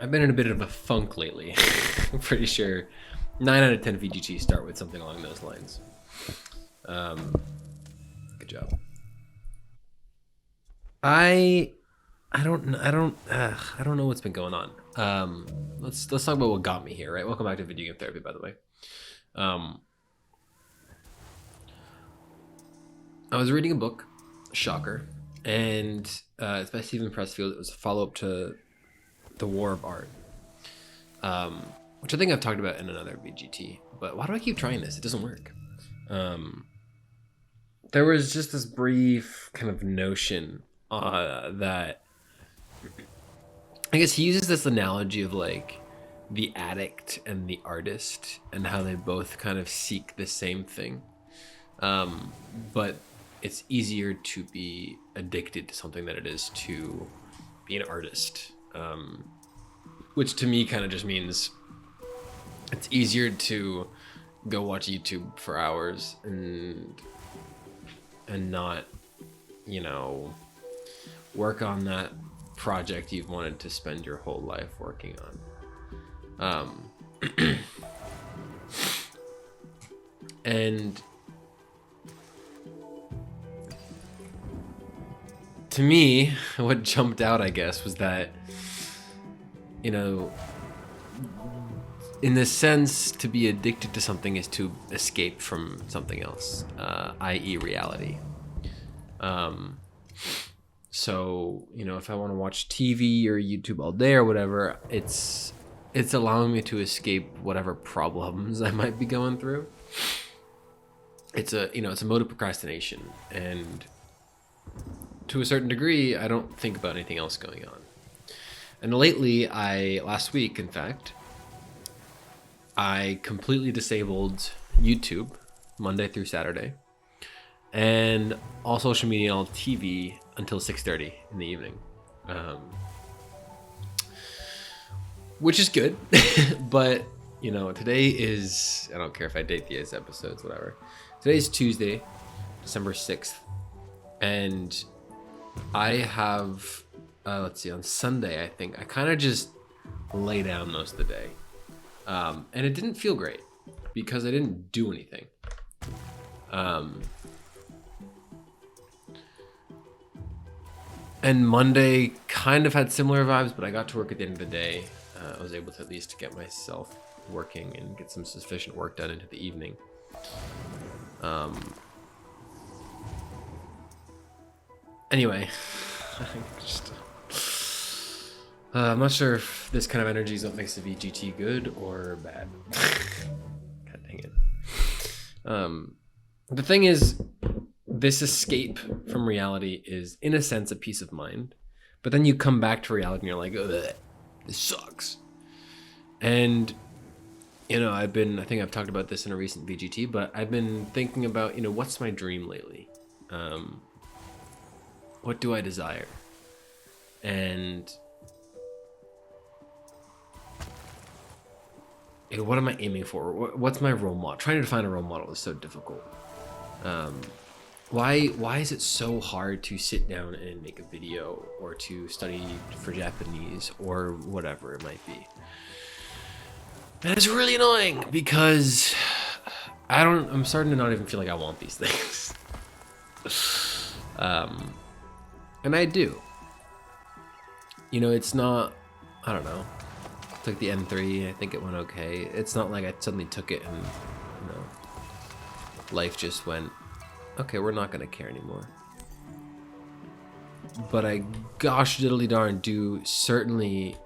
I've been in a bit of a funk lately. I'm pretty sure 9 out of 10 VGT start with something along those lines. Good job. I don't know what's been going on. Let's talk about what got me here, right? Welcome back to Video Game Therapy, by the way. I was reading a book, shocker, and it's by Stephen Pressfield. It was a follow-up to The War of Art, which I think I've talked about in another VGT. But why do I keep trying this? It doesn't work. There was just this brief kind of notion that I guess he uses this analogy of like the addict and the artist and how they both kind of seek the same thing. But it's easier to be addicted to something than it is to be an artist. Which to me kind of just means it's easier to go watch YouTube for hours and not, work on that project you've wanted to spend your whole life working on. And to me, what jumped out, I guess, was that, in the sense, to be addicted to something is to escape from something else, i.e. reality. So, if I want to watch TV or YouTube all day or whatever, it's allowing me to escape whatever problems I might be going through. It's a mode of procrastination, and to a certain degree, I don't think about anything else going on. And lately, last week, in fact, I completely disabled YouTube Monday through Saturday, and all social media and all TV until 6:30 in the evening, which is good. But today is, I don't care if I date these episodes, whatever. Today's Tuesday, December 6th, and I have on Sunday, I think I kind of just lay down most of the day, and it didn't feel great because I didn't do anything. And Monday kind of had similar vibes, but I got to work at the end of the day. I was able to at least get myself working and get some sufficient work done into the evening. Anyway, I'm not sure if this kind of energy is what makes the VGT good or bad. God dang it. The thing is, this escape from reality is, in a sense, a peace of mind. But then you come back to reality and you're like, ugh, this sucks. And, I think I've talked about this in a recent VGT, but I've been thinking about, what's my dream lately? What do I desire? And what am I aiming for? What's my role model? Trying to find a role model is so difficult. Why is it so hard to sit down and make a video or to study for Japanese or whatever it might be? And it's really annoying because I'm starting to not even feel like I want these things. And I do. It's not, I don't know. Took the N3, I think it went okay. It's not like I suddenly took it and, life just went, okay, we're not gonna care anymore. But I, gosh diddly darn, do certainly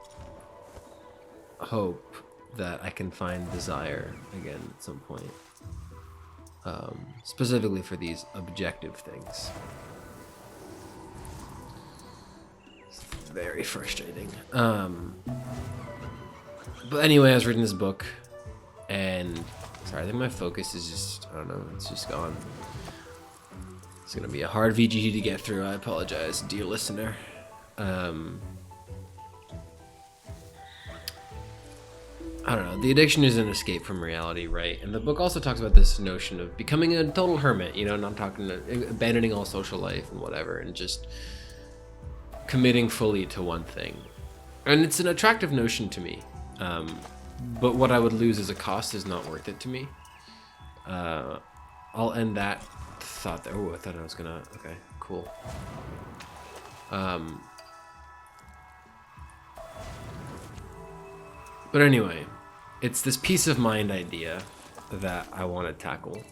hope that I can find desire again at some point. Specifically for these objective things. It's very frustrating. But anyway, I was reading this book, and sorry, I think my focus is just, I don't know, it's just gone. It's gonna be a hard VGT to get through. I apologize, dear listener. I don't know. The addiction is an escape from reality, right? And the book also talks about this notion of becoming a total hermit. Not talking abandoning all social life and whatever, and just committing fully to one thing. And it's an attractive notion to me. But what I would lose as a cost is not worth it to me. I'll end that thought there. Oh, I thought I was gonna, okay, cool. But anyway, it's this peace of mind idea that I want to tackle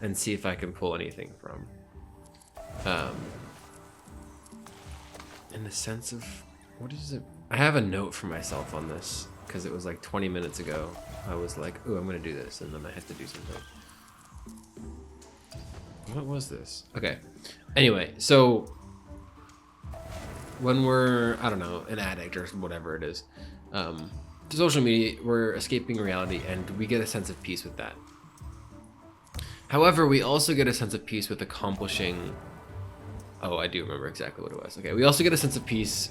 and see if I can pull anything from. In the sense of, what is it? I have a note for myself on this because it was like 20 minutes ago. I was like, oh, I'm going to do this. And then I had to do something. What was this? Okay. Anyway, so when we're, I don't know, an addict or whatever it is, to social media, we're escaping reality and we get a sense of peace with that. However, we also get a sense of peace with accomplishing, oh, I do remember exactly what it was. Okay, we also get a sense of peace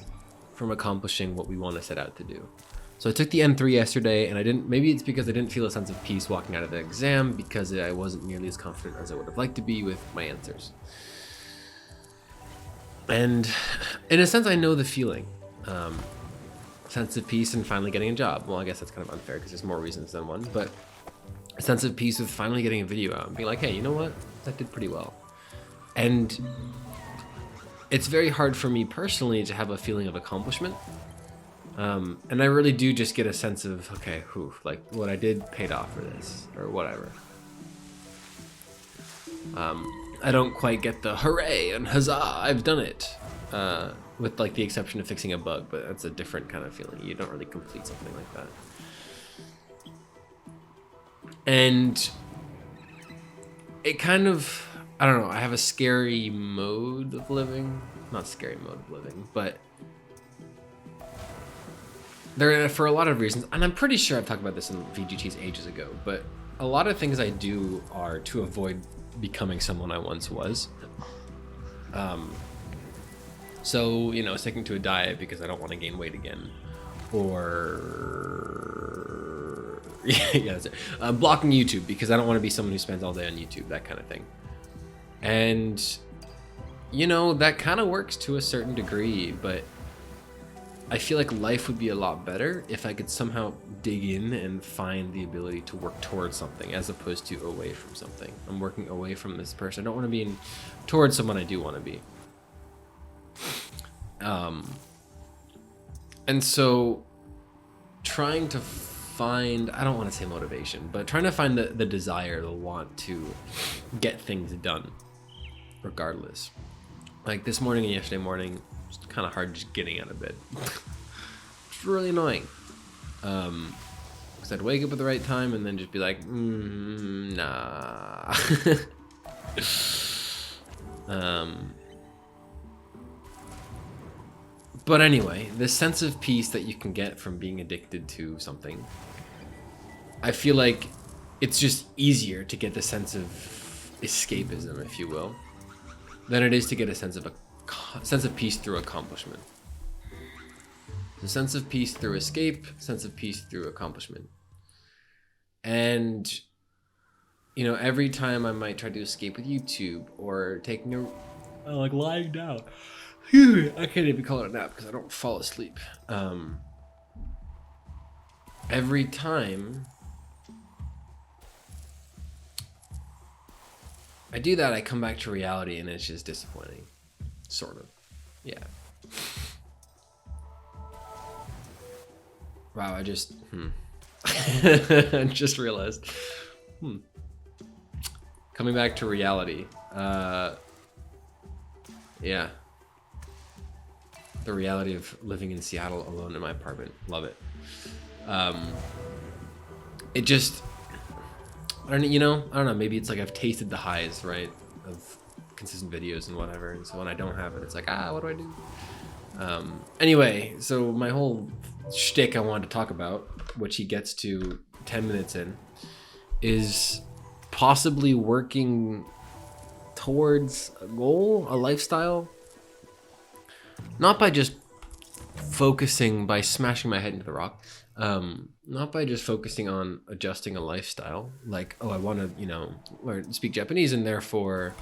from accomplishing what we want to set out to do. So I took the N3 yesterday and I didn't, maybe it's because I didn't feel a sense of peace walking out of the exam because I wasn't nearly as confident as I would have liked to be with my answers. And in a sense, I know the feeling. Sense of peace and finally getting a job. Well, I guess that's kind of unfair because there's more reasons than one, but a sense of peace with finally getting a video out and being like, hey, you know what? That did pretty well. And it's very hard for me personally to have a feeling of accomplishment. And I really do just get a sense of, okay, like what I did paid off for this or whatever. I don't quite get the hooray and huzzah, I've done it. With like the exception of fixing a bug, but that's a different kind of feeling. You don't really complete something like that. And it kind of, I don't know, I have a scary mode of living. Not scary mode of living, but there for a lot of reasons, and I'm pretty sure I've talked about this in VGTs ages ago, but a lot of things I do are to avoid becoming someone I once was. So, you know, sticking to a diet because I don't want to gain weight again. Or, yeah, that's it. Blocking YouTube because I don't want to be someone who spends all day on YouTube, that kind of thing. And, you know, that kind of works to a certain degree, but I feel like life would be a lot better if I could somehow dig in and find the ability to work towards something as opposed to away from something. I'm working away from this person. I don't want to be towards someone I do want to be. And so trying to find, I don't want to say motivation, but trying to find the desire, the want to get things done regardless. Like this morning and yesterday morning, it's kind of hard just getting out of bed. It's really annoying. Because I'd wake up at the right time and then just be like, nah. But anyway, this sense of peace that you can get from being addicted to something, I feel like it's just easier to get the sense of escapism, if you will, than it is to get a sense of peace through accomplishment. The sense of peace through escape, sense of peace through accomplishment. And, you know, every time I might try to escape with YouTube or taking a, like lying down. I can't even call it a nap because I don't fall asleep. Every time I do that, I come back to reality and it's just disappointing. Sort of. Yeah. Wow, I just I just realized. Coming back to reality. Yeah. The reality of living in Seattle alone in my apartment. Love it. It just, I don't know, maybe it's like I've tasted the highs, right, of consistent videos and whatever, and so when I don't have it, it's like, what do I do? Anyway, so my whole shtick I wanted to talk about, which he gets to 10 minutes in, is possibly working towards a goal, a lifestyle, not by just focusing, by smashing my head into the rock, not by just focusing on adjusting a lifestyle, like, I want to, learn speak Japanese and therefore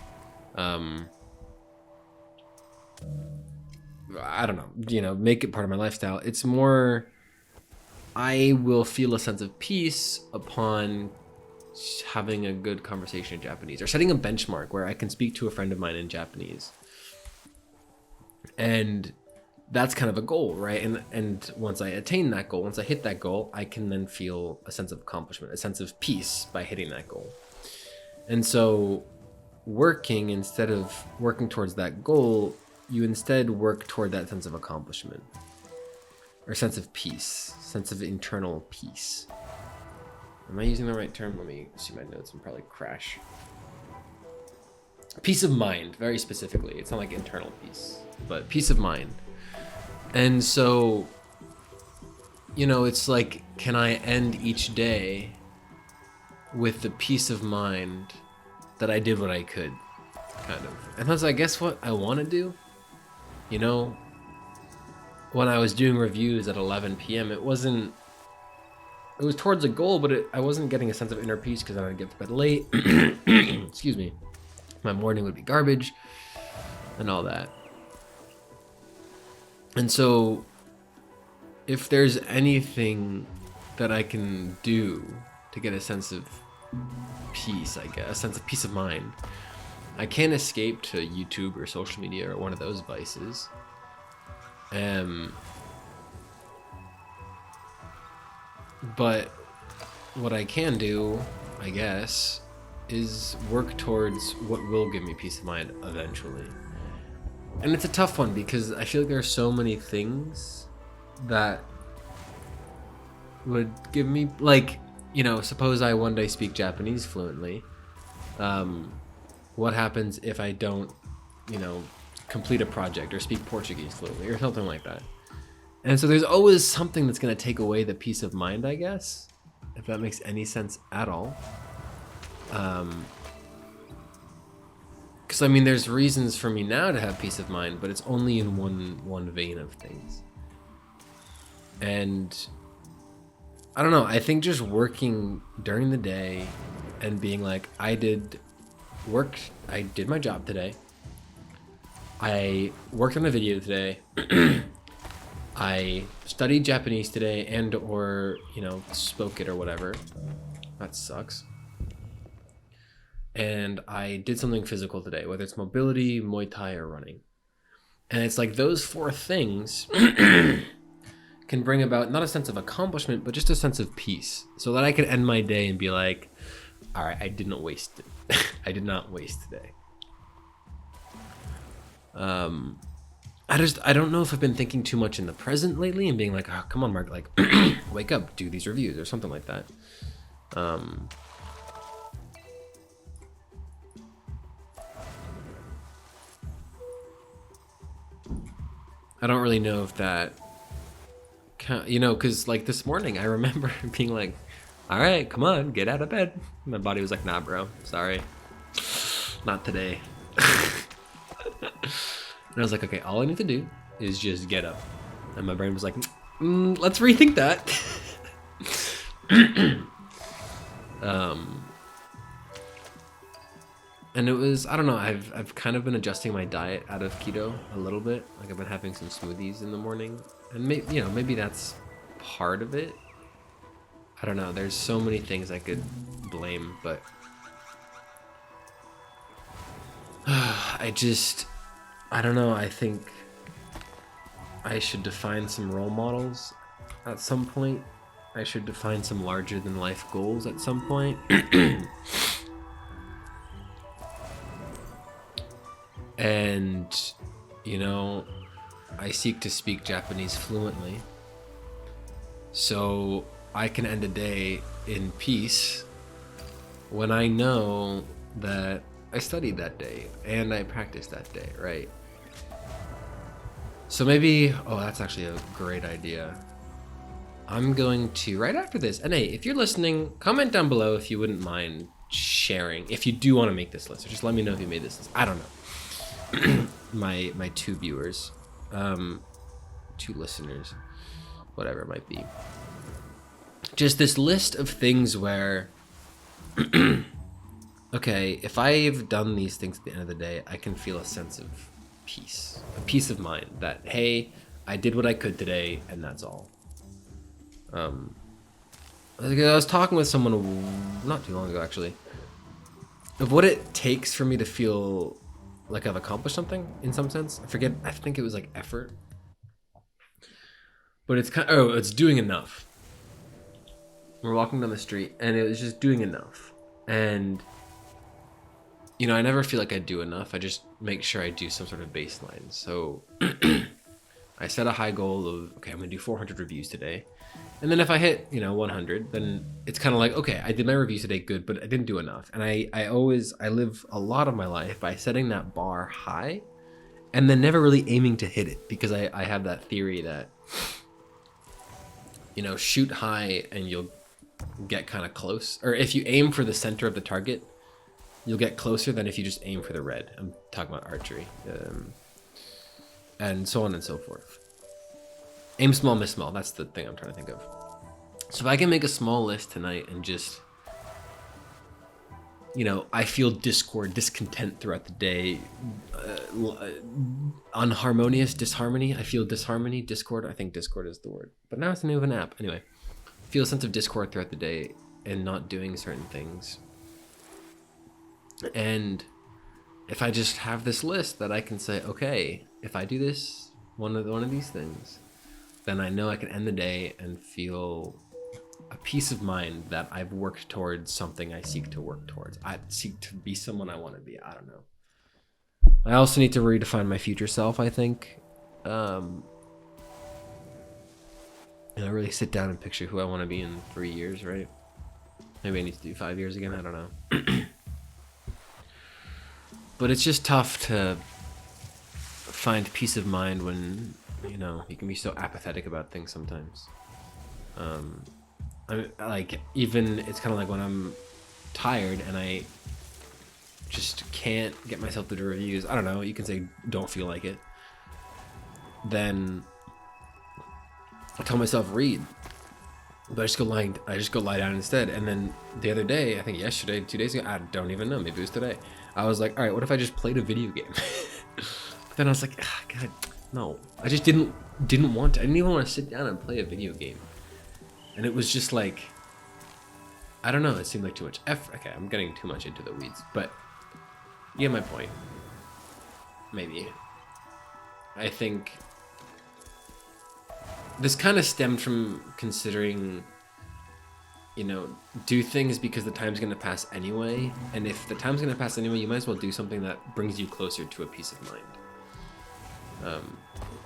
I don't know, you know, make it part of my lifestyle. It's more, I will feel a sense of peace upon having a good conversation in Japanese, or setting a benchmark where I can speak to a friend of mine in Japanese. And that's kind of a goal, right? And once I attain that goal, once I hit that goal, I can then feel a sense of accomplishment, a sense of peace by hitting that goal. And so working, instead of working towards that goal, you instead work toward that sense of accomplishment, or sense of peace, sense of internal peace. Am I using the right term? Let me see my notes and probably crash. Peace of mind, very specifically. It's not like internal peace, but peace of mind. And so, you know, it's like, can I end each day with the peace of mind that I did what I could, kind of. And that's, I guess, what I want to do. You know, when I was doing reviews at 11 p.m., it was towards a goal, but I wasn't getting a sense of inner peace because then I'd get to bed late. Excuse me. My morning would be garbage and all that. And so if there's anything that I can do to get a sense of peace, I guess, a sense of peace of mind, I can't escape to YouTube or social media or one of those vices. But what I can do, I guess, is work towards what will give me peace of mind eventually. And it's a tough one because I feel like there are so many things that would give me, like, you know, suppose I one day speak Japanese fluently. What happens if I don't, you know, complete a project or speak Portuguese fluently or something like that? And so there's always something that's going to take away the peace of mind, I guess, if that makes any sense at all. Because I mean, there's reasons for me now to have peace of mind, but it's only in one vein of things. And I don't know, I think just working during the day and being like, I did my job today. I worked on a video today. I studied Japanese today and or, you know, spoke it or whatever. That sucks. And I did something physical today, whether it's mobility, Muay Thai, or running. And it's like those four things can bring about not a sense of accomplishment, but just a sense of peace. So that I can end my day and be like, all right, I didn't waste it. I did not waste today. I don't know if I've been thinking too much in the present lately and being like, oh, come on, Mark, like, wake up, do these reviews or something like that. I don't really know if that, you know, because like this morning, I remember being like, all right, come on, get out of bed. My body was like, nah, bro, sorry, not today. And I was like, okay, all I need to do is just get up. And my brain was like, let's rethink that. And it was, I don't know, I've kind of been adjusting my diet out of keto a little bit. Like I've been having some smoothies in the morning, and maybe that's part of it. I don't know. There's so many things I could blame, but I don't know. I think I should define some role models at some point. I should define some larger than life goals at some point. And, you know, I seek to speak Japanese fluently, so I can end a day in peace when I know that I studied that day and I practiced that day, right? So maybe, oh, that's actually a great idea. I'm going to, right after this, and hey, if you're listening, comment down below if you wouldn't mind sharing, if you do want to make this list, or just let me know if you made this list. I don't know. my two viewers, two listeners, whatever it might be. Just this list of things where, okay, if I've done these things at the end of the day, I can feel a sense of peace, a peace of mind that, hey, I did what I could today, and that's all. I was talking with someone not too long ago, actually, of what it takes for me to feel like I've accomplished something in some sense. I think it was like effort, but it's it's doing enough. We're walking down the street, and it was just doing enough, and I never feel like I do enough. I just make sure I do some sort of baseline. So I set a high goal of, okay, I'm gonna do 400 reviews today. And then if I hit, 100, then it's kind of like, okay, I did my reviews today, good, but I didn't do enough. And I live a lot of my life by setting that bar high and then never really aiming to hit it, because I have that theory that, shoot high and you'll get kind of close. Or if you aim for the center of the target, you'll get closer than if you just aim for the red. I'm talking about archery. And so on and so forth. Aim small, miss small. That's the thing I'm trying to think of. So if I can make a small list tonight and just, I feel discontent throughout the day, unharmonious, disharmony. I feel disharmony, discord. I think discord is the word. But now it's the name of an app. Anyway, feel a sense of discord throughout the day and not doing certain things. And if I just have this list that I can say, okay, if I do this, one of these things, then I know I can end the day and feel a peace of mind that I've worked towards something I seek to work towards. I seek to be someone I want to be. I don't know. I also need to redefine my future self, I think. And I really sit down and picture who I want to be in 3 years, right? Maybe I need to do 5 years again. I don't know. But it's just tough to find peace of mind when, you can be so apathetic about things sometimes. It's kind of like when I'm tired and I just can't get myself to do reviews. I don't know, you can say don't feel like it. Then I tell myself read. But I just go lie down instead. And then the other day, I think yesterday, 2 days ago, I don't even know, maybe it was today, I was like, all right, what if I just played a video game? But then I was like, God, no. I just didn't want to. I didn't even want to sit down and play a video game. And it was just like, I don't know, it seemed like too much effort. Okay, I'm getting too much into the weeds, but you get my point. Maybe. I think this kind of stemmed from considering, do things because the time's going to pass anyway. And if the time's going to pass anyway, you might as well do something that brings you closer to a peace of mind.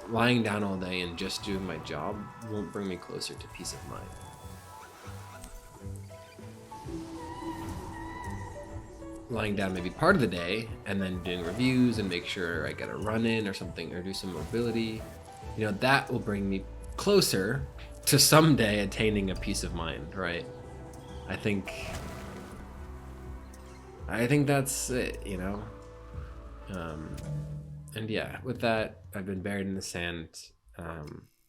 Lying down all day and just doing my job won't bring me closer to peace of mind. Lying down maybe part of the day and then doing reviews and make sure I get a run in or something, or do some mobility, that will bring me closer to someday attaining a peace of mind, right? I think that's it, and yeah, with that, I've been buried in the sand.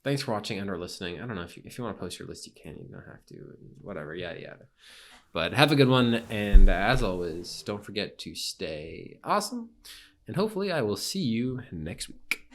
Thanks for watching and or listening. I don't know if you want to post your list, you can. You don't have to. Whatever. Yada yada. But have a good one, and as always, don't forget to stay awesome. And hopefully, I will see you next week.